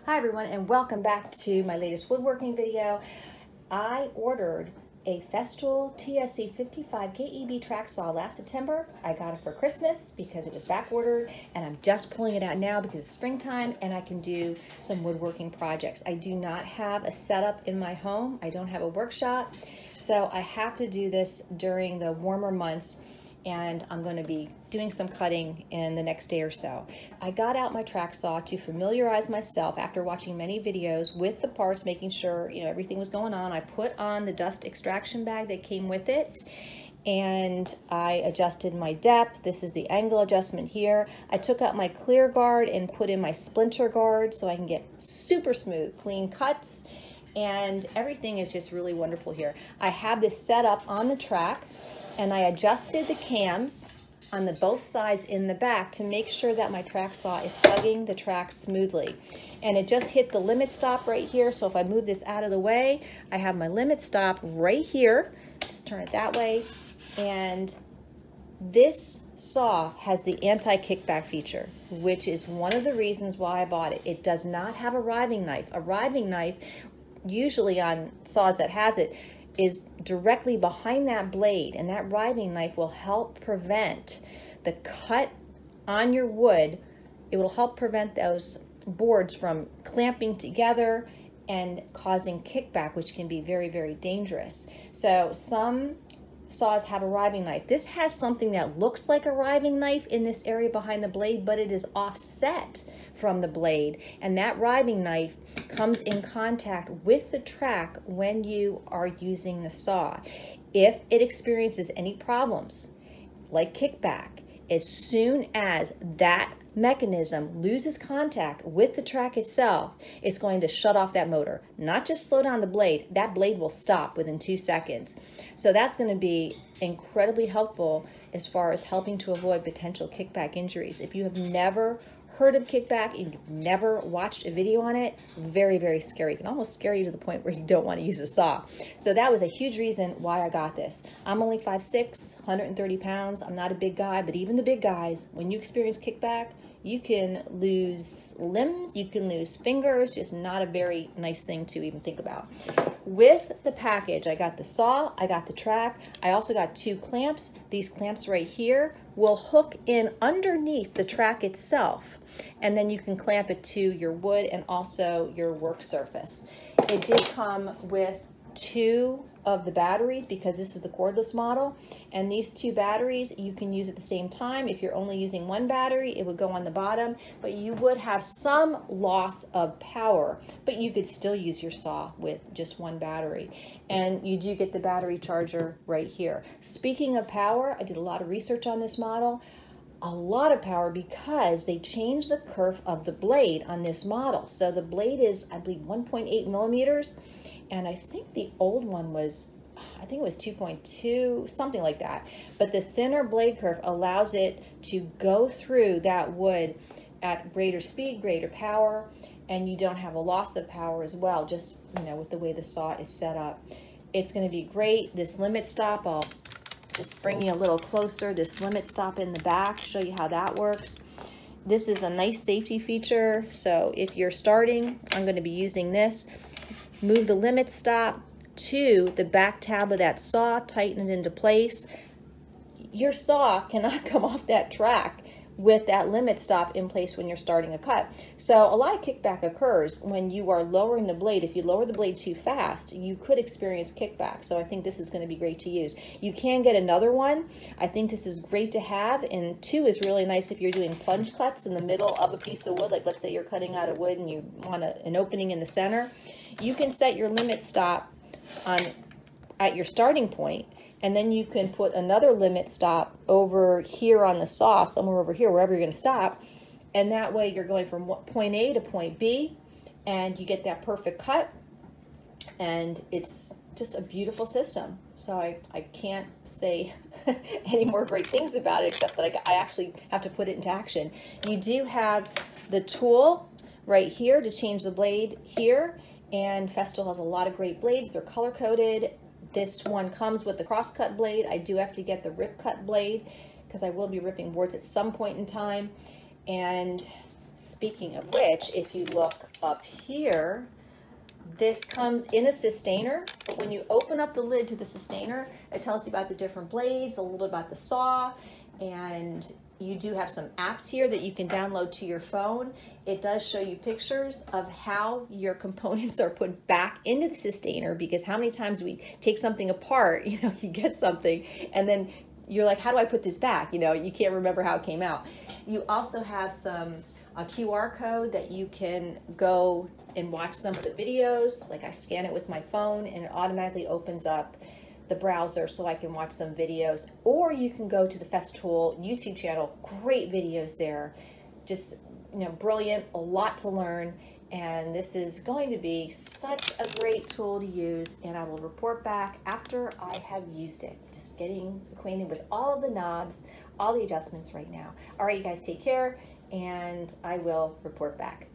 Hi everyone, and welcome back to my latest woodworking video. I ordered a Festool TSC55 KEB track saw last September. I got it for Christmas because it was back ordered, and I'm just pulling it out now because it's springtime and I can do some woodworking projects. I do not have a setup in my home. I don't have a workshop, so I have to do this during the warmer months, and I'm going to be doing some cutting in the next day or so. I got out my track saw to familiarize myself after watching many videos with the parts, making sure everything was going on. I put on the dust extraction bag that came with it, and I adjusted my depth. This is the angle adjustment here. I took out my clear guard and put in my splinter guard so I can get super smooth, clean cuts, and everything is just really wonderful here. I have this set up on the track, and I adjusted the cams on the both sides in the back to make sure that my track saw is hugging the track smoothly. And it just hit the limit stop right here, so if I move this out of the way, I have my limit stop right here. Just turn it that way. And this saw has the anti-kickback feature, which is one of the reasons why I bought it. It does not have a riving knife. A riving knife, usually on saws that has it, is directly behind that blade, and that riving knife will help prevent the cut on your wood. It will help prevent those boards from clamping together and causing kickback, which can be very, very dangerous. So some saws have a riving knife. This has something that looks like a riving knife in this area behind the blade, but it is offset from the blade, and that riving knife comes in contact with the track when you are using the saw. If it experiences any problems like kickback, as soon as that mechanism loses contact with the track itself, it's going to shut off that motor. Not just slow down the blade, that blade will stop within 2 seconds. So that's going to be incredibly helpful as far as helping to avoid potential kickback injuries. If you have never heard of kickback, you've never watched a video on it, very, very scary. It can almost scare you to the point where you don't want to use a saw. So that was a huge reason why I got this. I'm only 5'6", 130 pounds. I'm not a big guy, but even the big guys, when you experience kickback, you can lose limbs, you can lose fingers, just not a very nice thing to even think about. With the package, I got the saw, I got the track, I also got 2 clamps. These clamps right here will hook in underneath the track itself, and then you can clamp it to your wood and also your work surface. It did come with 2 of the batteries because this is the cordless model, and these 2 batteries you can use at the same time. If you're only using 1 battery, it would go on the bottom, but you would have some loss of power, but you could still use your saw with just 1 battery. And you do get the battery charger right here. Speaking of power, I did a lot of research on this model. A lot of power because they changed the curve of the blade on this model. So the blade is, I believe, 1.8 millimeters, and I think the old one was, I think it was 2.2, something like that. But the thinner blade curve allows it to go through that wood at greater speed, greater power, and you don't have a loss of power as well, just with the way the saw is set up. It's going to be great. This limit stop, I'll just bring you a little closer. This limit stop in the back, show you how that works. This is a nice safety feature. So if you're starting, I'm going to be using this. Move the limit stop to the back tab of that saw, tighten it into place. Your saw cannot come off that track with that limit stop in place when you're starting a cut. So a lot of kickback occurs when you are lowering the blade. If you lower the blade too fast, you could experience kickback. So I think this is going to be great to use. You can get another one. I think this is great to have, and 2 is really nice if you're doing plunge cuts in the middle of a piece of wood. Like let's say you're cutting out of wood and you want an opening in the center. You can set your limit stop at your starting point, and then you can put another limit stop over here on the saw, somewhere over here, wherever you're going to stop. And that way you're going from point A to point B, and you get that perfect cut. And it's just a beautiful system. So I can't say any more great things about it, except that I actually have to put it into action. You do have the tool right here to change the blade here. And Festool has a lot of great blades. They're color-coded. This one comes with the cross-cut blade. I do have to get the rip-cut blade because I will be ripping boards at some point in time. And Speaking of which, if you look up here, this comes in a sustainer. But when you open up the lid to the sustainer, it tells you about the different blades, a little bit about the saw, and you do have some apps here that you can download to your phone. It does show you pictures of how your components are put back into the sustainer, because how many times we take something apart, you know, you get something and then you're like, how do I put this back? You know, you can't remember how it came out. You also have a QR code that you can go and watch some of the videos. Like I scan it with my phone and it automatically opens up the browser so I can watch some videos. Or you can go to the Festool YouTube channel. Great videos there. Just, you know, brilliant, a lot to learn. And this is going to be such a great tool to use, and I will report back after I have used it. Just getting acquainted with all of the knobs, all the adjustments right now. All right, you guys take care, and I will report back.